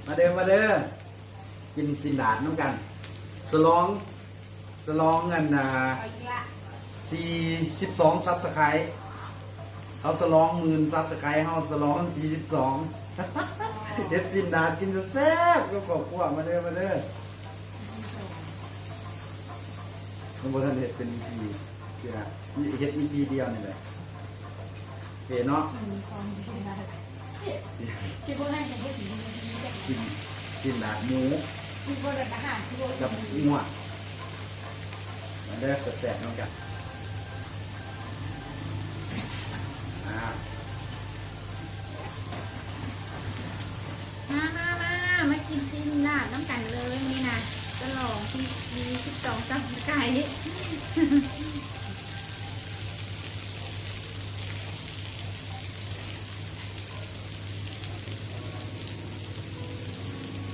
มาเด้อมาเด้อกินสินดาดน้ำกันสลองเงิน42ซับสไครต์เขาสลอง10,000ซับสไครต์เขาสลอง42เฮ็ดสินดาดกินแซ่บก็ขอบคุณมาเด้อมาเด้อผมบอกท่านเฮ็ดเป็น EP คือเฮ็ด EP เดียวนี่แหละเห็นเนาะที่พวกนั้นจะพูดถึงกินดาดหมู ที่พวกนั้นอาหารที่พวก กับงัวมาเด้อแซ่บๆน้องกันมากินซินล่าน้ำกันเลยนี่นะจะลองที่มี12ซับสไครต์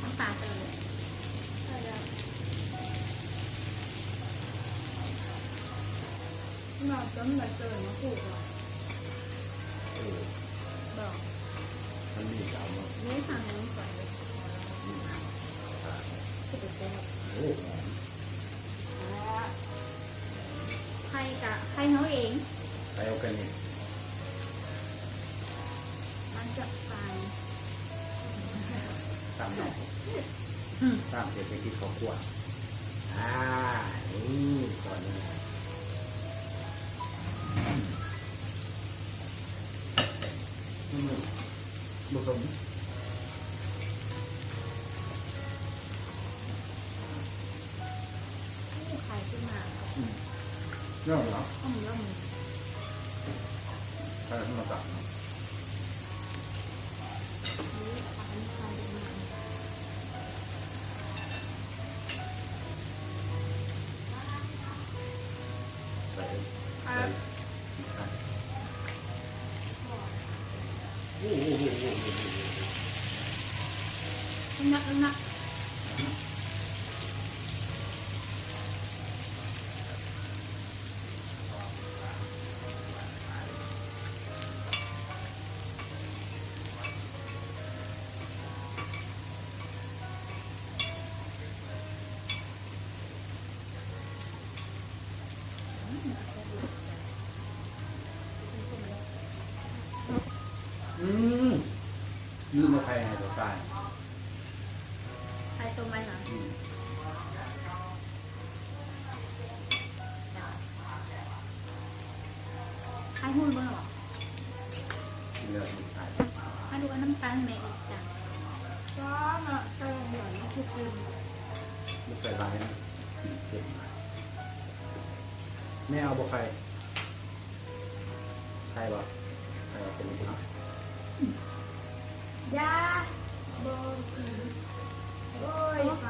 น้ำตาเตยเราจำได้เตยมาพูดว่าบอก มันมีสาวมา ไม่ฟังน้องก่อนเลยสุดเด็ด โอ้ ใครกับใครเขาเอง ไปเอากันนี่ มันจะตาย ตามน้องตามเศรษฐกิจครอบครัวนี่ก่อนนี้ผสมใครขึ้นมา เรื่องเหรอ ต้องเริ่ม ใครขึ้นมาตัดใส่โอ้โหนักยืมมาใครให้ตัวตาย ใครตัวมันเหรอใครหุ้นเมื่อหรอ เลือดตาย ใครดูว่าน้ำตาลแม่อีกจังก็เนาะใส่เหมือนชุดอื่น ไม่ใส่ลายนะเจ็บไม่เอาบ่ใครใครบ่ใครเป็นคน ยาโบกินโอ้ยไป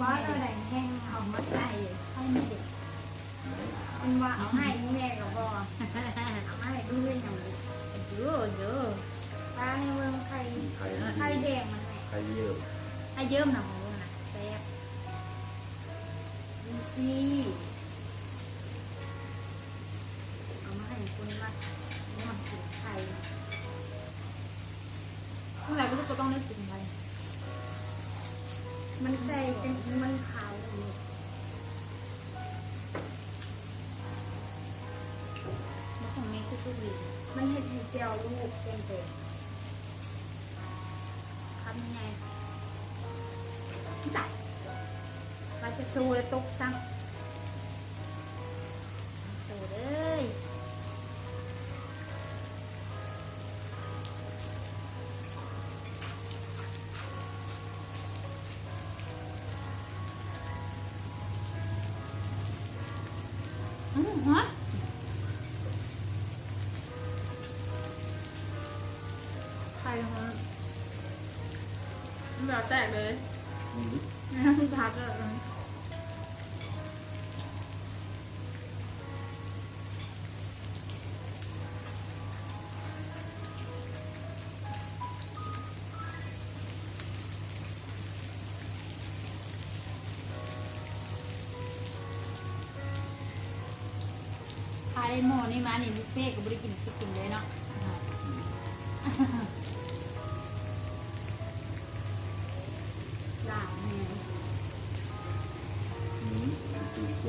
ว่าเราแดงแห้งเขามาใส่ให้ไม่เด็กมันว่าเอาให้แม่กับพ่อเอาให้ด้วยอย่างนี้เยอะตาในเมืองไทยไทยแดงมันไง ใครเยอะ ไทยเยิ้มหนังมันนะแซ่บดูสิเอามาให้คนมากินไทยเมื่อไหร่ก็จะต้องได้กินไทยมันใส่เป็นมันขาวอย่างนี้แล้วของแม่คือสุรีมันเห็ดให้เจียวลูกเต็มทำยังไงจัดเราจะสู้เลยตกซ้ำสู้เลยฮะใครมันแบบแตกเลยนะคือพักเลยขายหม้อนี่มานี่บุฟเฟ่ก็บริกินสิกินเลยเนาะ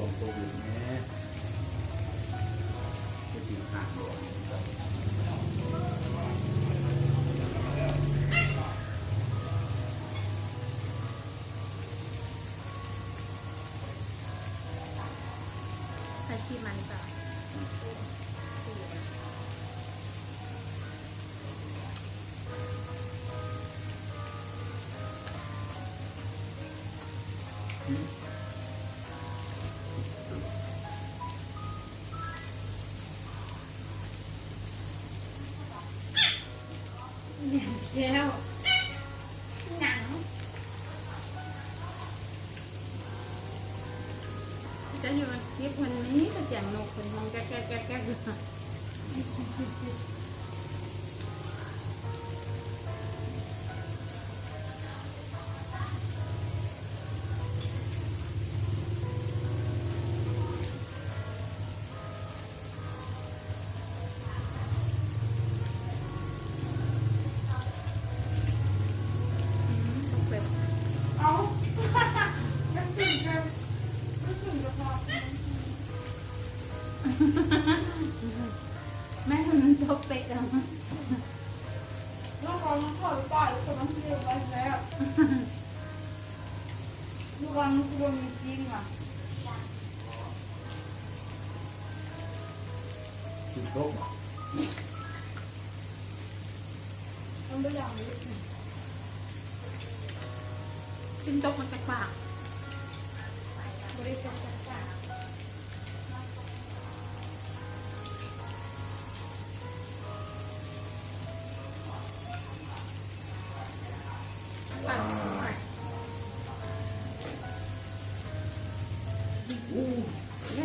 ช่วงโควิดแม่จะถึงห่างหลวง ใส่ขี้มันก่อนแก้วหนังจะอยู่คลิปวันนี้ก็เสียงนกคนทำแก๊กแก๊กแก๊กแก๊กอยู่เอาไม่ถึงกันไม่ถึงกับพอแม่ทำมันจบเป็ดแล้วน้องขอน้องขอไปก่อนแล้วก็น้องเรียนไปแล้วดูวันคือวันจริงอ่ะ จุดโต๊ะ มันไม่อยากเลยกินจกมันจากปากบริจาคจากปาก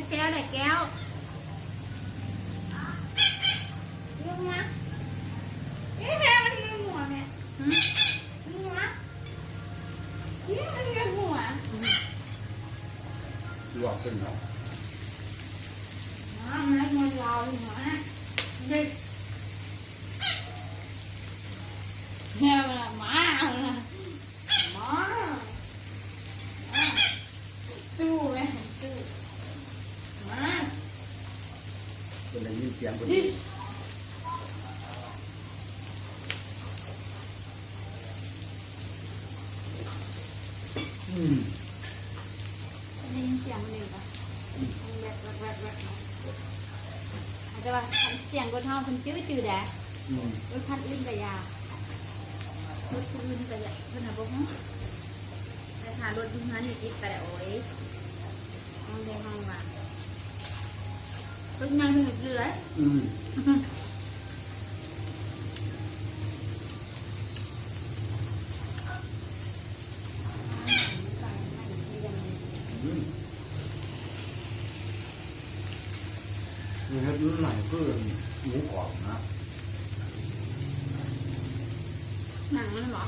แก้วไหนแก้วเรื่องนะเอ๊ะแม่มันเรื่องหัวแม่หัวนี่มันเรื่องหัว ลวกขึ้นเนาะ ไม่มันยาวหัวเด็กแม่มันมาสู้ไหมสู้มา คนได้ยินเสียงคน ดิ ได้ยินเสียงมันเลยปะแบบอาจจะว่าเสียงรถเท่าคนจื้อแดดรถคันอื่นไปยารถอื่นไปยาขนาดบอกแต่หารถยุ่งนั้นอีกไปแล้วโอ้ยห้องได้ห้องว่ารถยังถึงเรือ นี่ครับรุ่นใหม่ก็หมูกรอบนะ หนังมันหรอ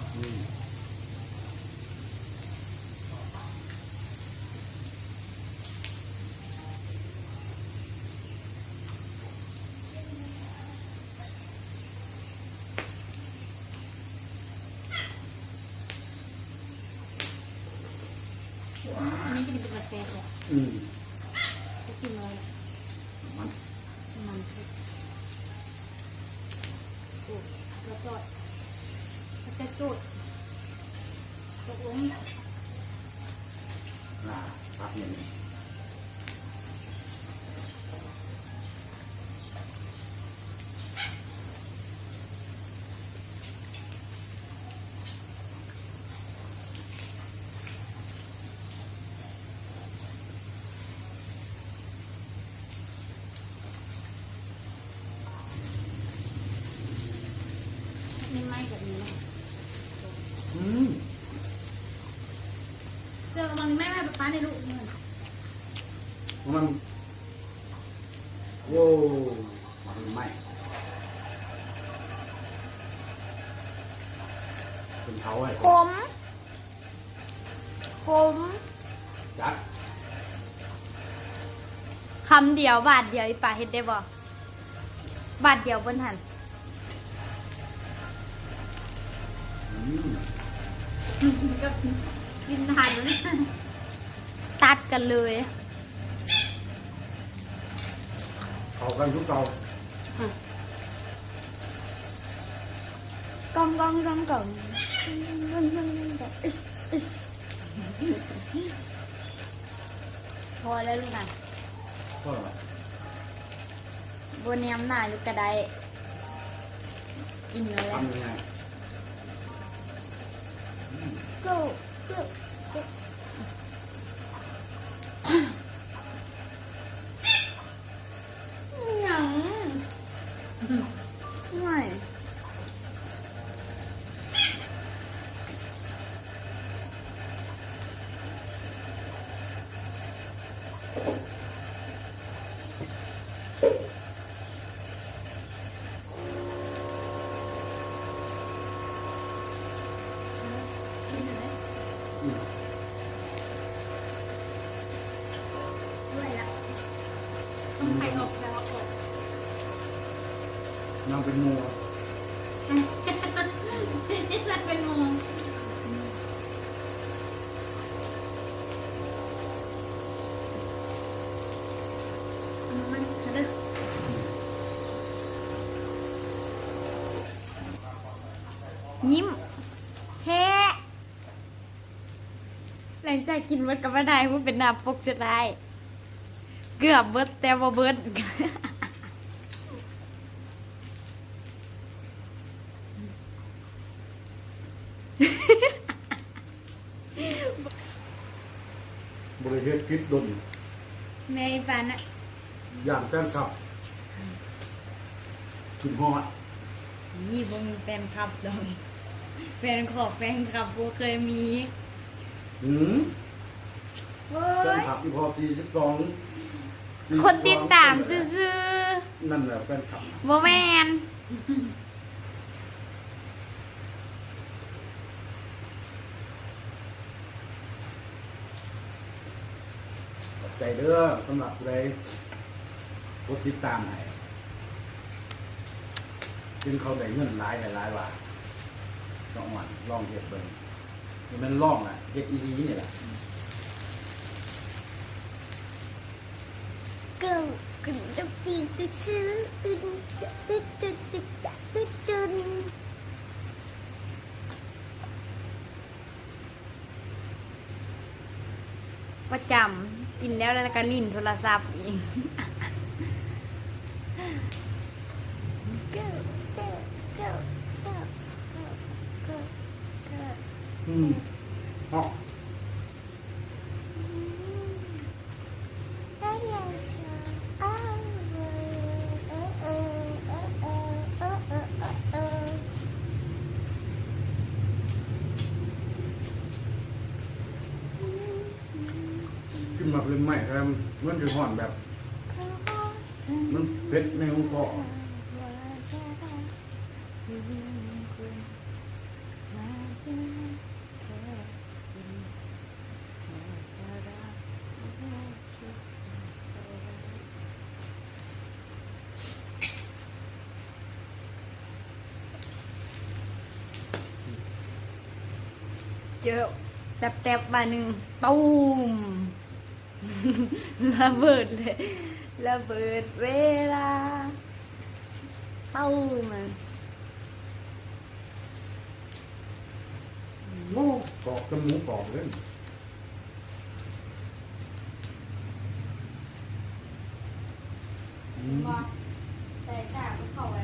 อันนี้จะเป็นกาแฟเหรอจะกินอะไรมันโอ้กระจอดกระจุดตกลง ปักอย่างนี้ไม่ไหม้แบบนี้นะเสื้อกำลังแม่ป๊าในลูกเงิน มันโว้มันไหม้เป็นเขาไอ้ ขมจัด คำเดียวบาทเดียวอีป่าเฮ็ดได้บ่บาทเดียวบนหันก็กินทานเลยตัดกันเลย เขากันทุกเก่าก องกองกองกองพอแล้วลูกค่ะ ก็ บนแนมหน้าลูกกระไดกินเลยแล้ว ทำยังไง go go go หยังไม่ ด้วยละต้องใครออกแล้วออก นางเป็นงู นี่จะเป็นงูมันเด้อยิ้มแท้หลังจากกินเบิดกับมะนาวมันเป็นน้ำปกจะได้เกือบเบิดแต่บ่เบิด บริเวณคิดดน แม่ปานน่ะ อย่างแฟนคลับคุณฮอด ยี่บ่มีแฟนคลับดอกแฟนขอบแฟนคลับบ่เคยมี หืม เว้ แฟน ย คลับอีพอ42 คนติดตามซื่อ นั่นแหละแฟนคลับ ๆบ่แม่น ขอบใจเด้อสำหรับผู้ใดกดติดตามให้จึงเขาได้เงินหลายว่าลองวันลองเฮ็ดเบิ่งมันลองอ่ะเฮ็ดอีหลีนี่แหละ กึ่งกึ่งตุ๊กตีตุ๊กซื้อตึ๊ดตึ๊ดตึ๊ดตึ๊ดตึ๊ดตึ๊ดประจำกินแล้วแล้วก็ลิ้นโทรศัพท์อีก ฮะ ขึ้นมาเป็นใหม่ครับมันจะห่อนแบบ มันเผ็ดในหัวคอ เจอแตบๆมาหนึ่งตูม ระเบิดเลยระเบิดเวลาตูมมัน โง่กรอบจมูกกรอบเลย ว่าแต่จ่าก็เข้าอะไร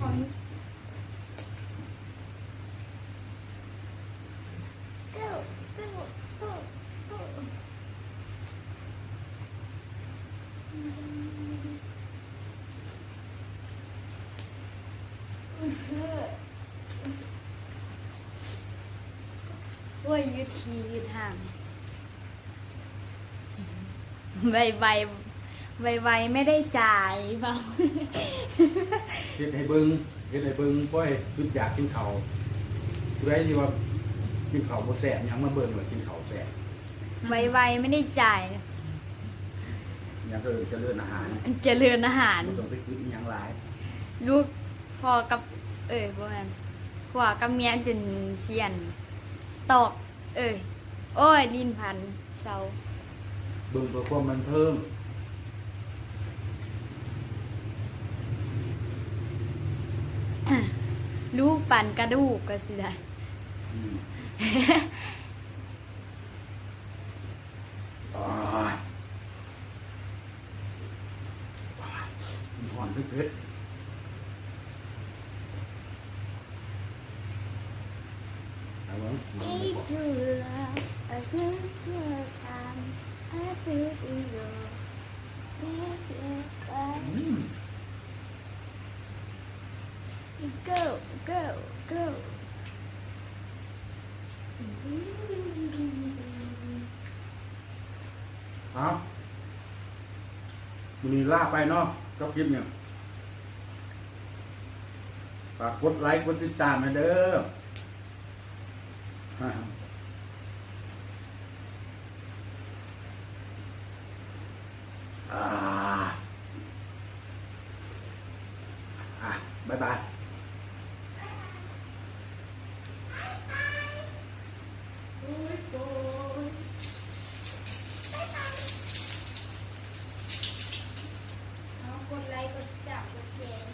ของด้วยยืดทียืดห่างใบไม่ได้จ่ายเปล่า เฮ็ดให้เบิ่งบ่ให้คิดอยากกินข้าวผู้ใดที่ว่ากินข้าวบ่แซ่บหยังมาเบิ่งว่ากินข้าวแซ่บ ใบไม่ได้จ่าย หยังก็เจริญอาหาร เจริญอาหาร บ่ต้องไปคิดอิหยังหลาย ลูกพอกับบ่แม่นผัวกับเมียจนเสียนตอกโอ้ยลิ้นพันเซา เบิ่งเพื่อความบันเทิง ลูกปั่นกระดูกก็สิได้ อืมอ่าหวานเผ็ดๆเอาไว้ Need to love a good time. I feel you. Go, go, go. เอาวันนี้ลาไปเนาะกับคลิปเนี่ยฝากกดไลค์กดติดตามให้เด้ออ่าบ๊ายบาย กดไลค์กดจับกดแชร์